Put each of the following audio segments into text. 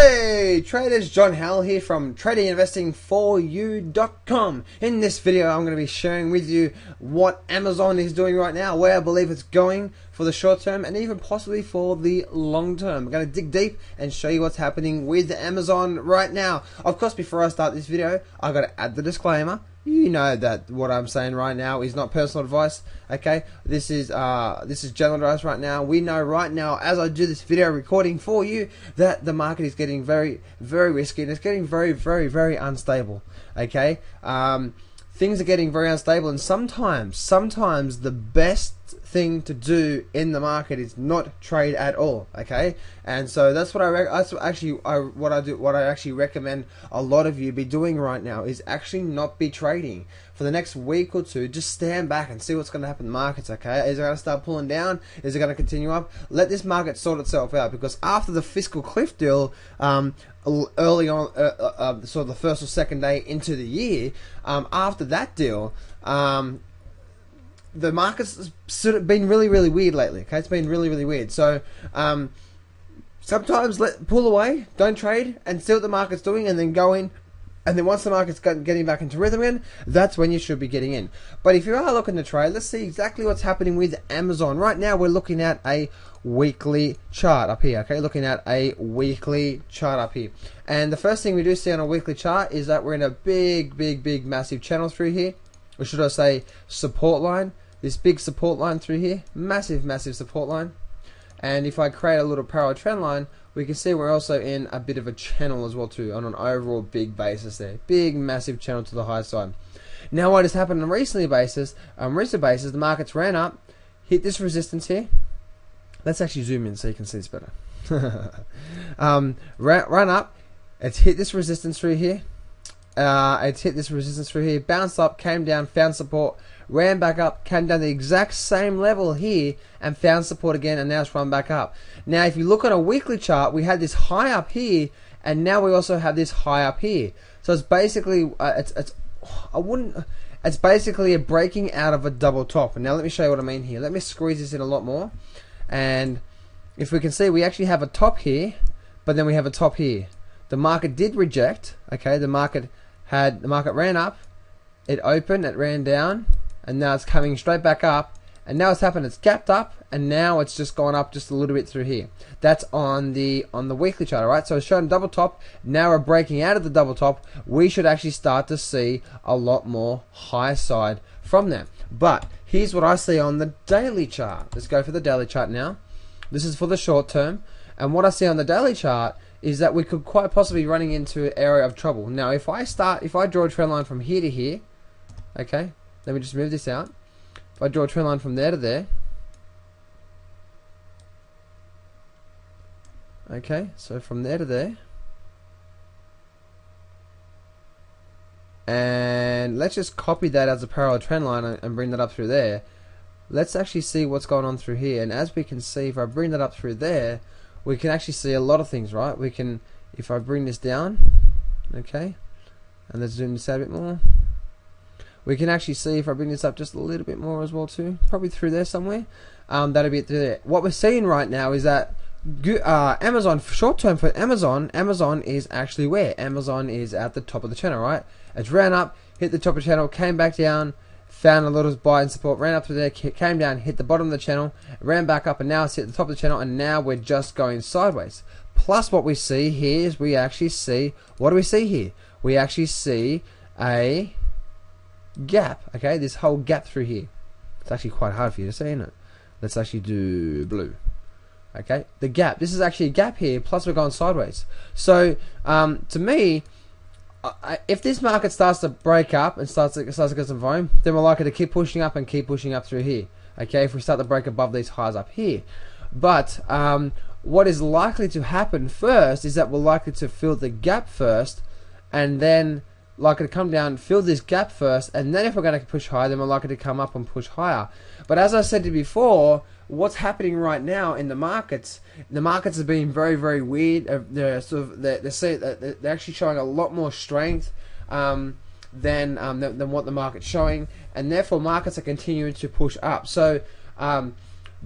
Hey traders, John Howell here from tradinginvesting4u.com. In this video I'm going to be sharing with you what Amazon is doing right now, where I believe it's going for the short term and even possibly for the long term. I'm going to dig deep and show you what's happening with Amazon right now. Of course, before I start this video, I've got to add the disclaimer. You know that what I'm saying right now is not personal advice, okay? This is general advice right now. We know right now, as I do this video recording for you, that the market is getting very, very risky and it's getting very, very, very unstable, okay? Things are getting very unstable, and sometimes the best thing to do in the market is not trade at all, okay? And so that's what what I actually recommend a lot of you be doing right now is actually not be trading for the next week or two. Just stand back and see what's going to happen in the markets, okay? Is it going to start pulling down? Is it going to continue up? Let this market sort itself out, because after the fiscal cliff deal, early on, sort of the first or second day into the year, after that deal, the market's sort of been really, really weird lately. Okay, it's been really, really weird. So sometimes pull away, don't trade, and see what the market's doing, and then go in. And then once the market's getting back into rhythm again, that's when you should be getting in. But if you are looking to trade, let's see exactly what's happening with Amazon. Right now, we're looking at a weekly chart up here, okay? Looking at a weekly chart up here. And the first thing we do see on a weekly chart is that we're in a big, massive channel through here. Or should I say support line. This big support line through here. Massive support line. And if I create a little parallel trend line, we can see we're also in a bit of a channel as well too, on an overall big basis there. Big, massive channel to the high side. Now what has happened on a recent basis, the markets ran up, hit this resistance here. Let's actually zoom in so you can see this better. Run up, it's hit this resistance through here. Bounced up, came down, found support, ran back up, came down the exact same level here and found support again, and now it's run back up. Now if you look at a weekly chart, we had this high up here, and now we also have this high up here. So it's basically it's basically a breaking out of a double top. And now let me show you what I mean here. Let me squeeze this in a lot more, and if we can see, we actually have a top here, but then we have a top here. The market did reject, okay? The market ran up, it opened, it ran down, and now it's coming straight back up, and now it's happened, it's gapped up, and now it's just gone up just a little bit through here. That's on the weekly chart, alright? So it's showing double top. Now we're breaking out of the double top. We should actually start to see a lot more high side from that. But here's what I see on the daily chart. Let's go for the daily chart now. This is for the short term, and what I see on the daily chart is that we could quite possibly be running into an area of trouble. Now if I draw a trend line from here to here, okay, let me just move this out. If I draw a trend line from there to there, okay, so from there to there, and let's just copy that as a parallel trend line and bring that up through there. Let's actually see what's going on through here, and as we can see, if I bring that up through there, we can actually see a lot of things, right? We can, if I bring this down, okay, and let's zoom this out a bit more, we can actually see, if I bring this up just a little bit more as well too, probably through there somewhere, that'll be it through there. What we're seeing right now is that Amazon, short term for Amazon is actually where? Amazon is at the top of the channel, right? It's ran up, hit the top of the channel, came back down, found a little buy and support, ran up through there, came down, hit the bottom of the channel, ran back up, and now it's hit the top of the channel, and now we're just going sideways. Plus what we see here is we actually see, what do we see here? We actually see a gap, okay, this whole gap through here. It's actually quite hard for you to see, isn't it? Let's actually do blue. Okay, the gap, this is actually a gap here, plus we're going sideways. So to me, if this market starts to break up and starts to get some volume, then we're likely to keep pushing up and keep pushing up through here. Okay, if we start to break above these highs up here. But what is likely to happen first is that we're likely to fill the gap first, and then likely to come down, fill this gap first, and then if we're going to push higher, then we're likely to come up and push higher. But as I said to you before, what's happening right now in the markets have been very, very weird. They're actually showing a lot more strength than what the market's showing, and therefore markets are continuing to push up. So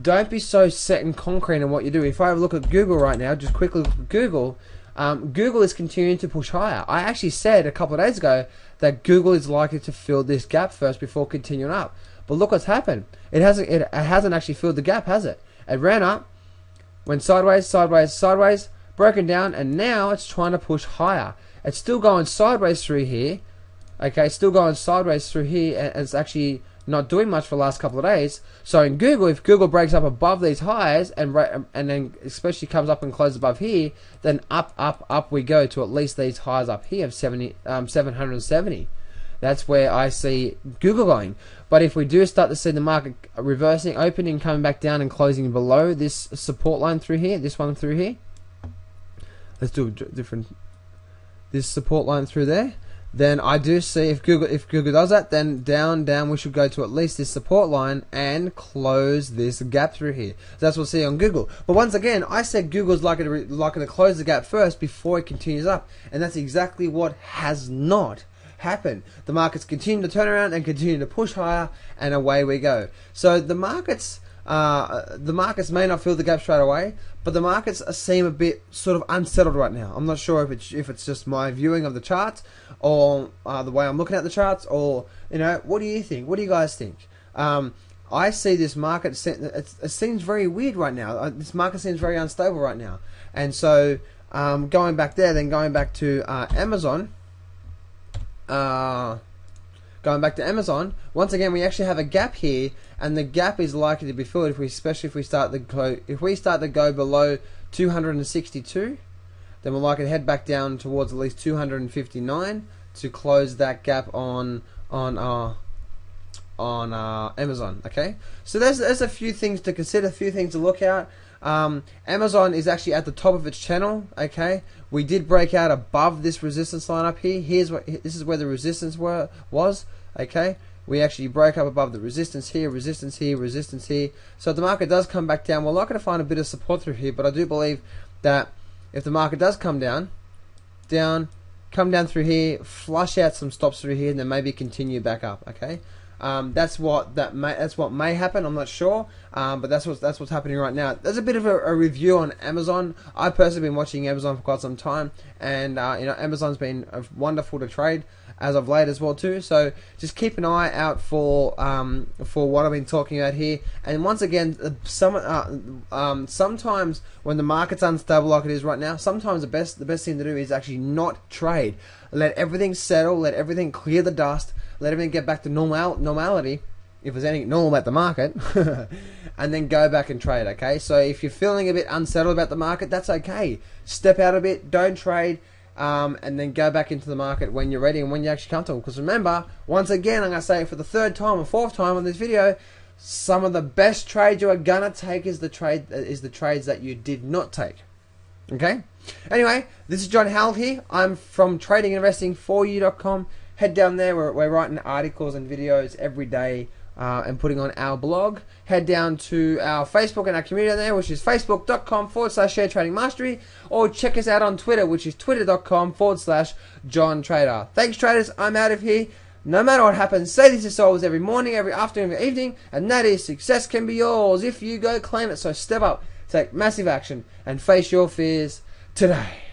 don't be so set and concrete in what you do. If I look at Google right now, just quickly look at Google, Google is continuing to push higher. I actually said a couple of days ago that Google is likely to fill this gap first before continuing up. But look what's happened. It hasn't actually filled the gap, has it? It ran up, went sideways, sideways, sideways, broken down, and now it's trying to push higher. It's still going sideways through here. Okay, still going sideways through here, and it's actually not doing much for the last couple of days. So in Google, if Google breaks up above these highs and then especially comes up and closes above here, then up we go to at least these highs up here of 770. That's where I see Google going. But if we do start to see the market reversing, opening, coming back down and closing below this support line through here, this one through here, let's do a different, this support line through there, then I do see if Google does that, then down we should go to at least this support line and close this gap through here. So that's what we'll see on Google. But once again, I said Google's likely to close the gap first before it continues up, and that's exactly what has not happened. The markets continue to turn around and continue to push higher, and away we go. So the markets may not fill the gap straight away, but the markets seem a bit sort of unsettled right now. I'm not sure if it's just my viewing of the charts, or the way I'm looking at the charts, or what do you think? What do you guys think? I see this market, it seems very weird right now. This market seems very unstable right now, and so going back there, then going back to Amazon. Going back to Amazon, once again we actually have a gap here, and the gap is likely to be filled especially if we start to go below 262, then we're likely to head back down towards at least 259 to close that gap on Amazon. Okay, so there's a few things to consider, a few things to look at. Amazon is actually at the top of its channel. Okay, we did break out above this resistance line up here. This is where the resistance was. Okay, we actually broke up above the resistance here, resistance here, resistance here. So if the market does come back down, we're likely to find a bit of support through here. But I do believe that if the market does come down, come down through here, flush out some stops through here, and then maybe continue back up. Okay. That's what may happen. I'm not sure, but that's what's happening right now. There's a bit of a review on Amazon. I've personally been watching Amazon for quite some time, and Amazon's been wonderful to trade as of late as well too. So just keep an eye out for what I've been talking about here. And once again, sometimes when the market's unstable like it is right now, sometimes the best thing to do is actually not trade. Let everything settle. Let everything clear the dust. Let everything get back to normality, if there's anything normal about the market, and then go back and trade, okay? So if you're feeling a bit unsettled about the market, that's okay. Step out a bit, don't trade, and then go back into the market when you're ready and when you're actually comfortable. Because remember, once again, I'm going to say it for the third time or fourth time on this video, some of the best trades you are going to take is the trades that you did not take. Okay? Anyway, this is John Howell here. I'm from tradinginvestingforyou.com. Head down there, we're writing articles and videos every day and putting on our blog. Head down to our Facebook and our community there, which is facebook.com/sharetradingmastery, or check us out on Twitter, which is twitter.com/JohnTrader. Thanks, traders. I'm out of here. No matter what happens, say this to yourselves every morning, every afternoon, every evening, and that is, success can be yours if you go claim it. So step up, take massive action, and face your fears today.